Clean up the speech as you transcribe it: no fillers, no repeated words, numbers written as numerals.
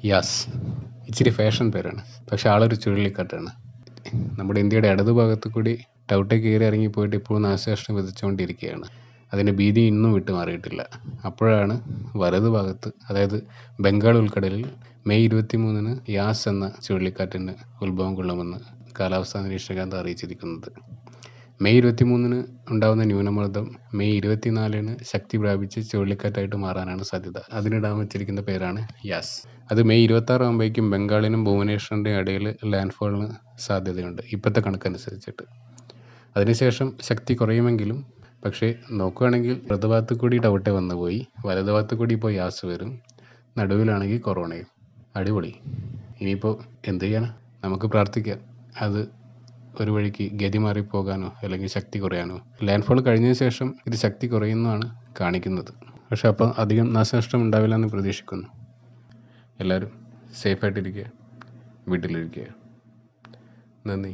യാസ്. ഇച്ചിരി ഫാഷൻ പേരാണ്, പക്ഷെ ആളൊരു ചുഴലിക്കാറ്റാണ്. നമ്മുടെ ഇന്ത്യയുടെ ഇടതുഭാഗത്തു കൂടി ടൗട്ടെ കയറി ഇറങ്ങിപ്പോയിട്ട് ഇപ്പോൾ നാശനഷ്ടം വിതച്ചുകൊണ്ടിരിക്കുകയാണ്. അതിൻ്റെ ഭീതി ഇന്നും വിട്ടുമാറിയിട്ടില്ല. അപ്പോഴാണ് വലതുഭാഗത്ത്, അതായത് ബംഗാൾ ഉൾക്കടലിൽ മെയ് 23 യാസ് എന്ന ചുഴലിക്കാറ്റിന് ഉത്ഭവം കൊള്ളുമെന്ന് കാലാവസ്ഥാ നിരീക്ഷകർ അറിയിച്ചിരിക്കുന്നത്. മെയ് 23 ഉണ്ടാകുന്ന ന്യൂനമർദ്ദം മെയ് 24 ശക്തി പ്രാപിച്ച് ചുഴലിക്കാറ്റായിട്ട് മാറാനാണ് സാധ്യത. അതിനിടാൻ വെച്ചിരിക്കുന്ന പേരാണ് യാസ്. അത് മെയ് 26 ആകുമ്പോഴേക്കും ബംഗാളിനും ഭുവനേശ്വറിൻ്റെയും ഇടയിൽ ലാൻഡ് ഫോളിന് സാധ്യതയുണ്ട്, ഇപ്പോഴത്തെ കണക്കനുസരിച്ചിട്ട്. അതിനുശേഷം ശക്തി കുറയുമെങ്കിലും, പക്ഷേ നോക്കുകയാണെങ്കിൽ ഇടതുഭാഗത്ത് കൂടി ടൗട്ടെ വന്നു പോയി, വലതുഭാഗത്ത് കൂടി ഇപ്പോൾ യാസ് വരും, നടുവിലാണെങ്കിൽ കൊറോണയും. അടിപൊളി. ഇനിയിപ്പോൾ എന്ത് ചെയ്യണം? നമുക്ക് പ്രാർത്ഥിക്കാം അത് ഒരു വഴിക്ക് ഗതി മാറിപ്പോകാനോ അല്ലെങ്കിൽ ശക്തി കുറയാനോ. ലാൻഡ് ഫോൾ കഴിഞ്ഞതിന് ശേഷം ഇത് ശക്തി കുറയുന്നതാണ് കാണിക്കുന്നത്. പക്ഷെ അപ്പം അധികം നാശനഷ്ടം ഉണ്ടാവില്ല എന്ന് പ്രതീക്ഷിക്കുന്നു. എല്ലാവരും സേഫായിട്ടിരിക്കുക, വീട്ടിലിരിക്കുക. നന്ദി.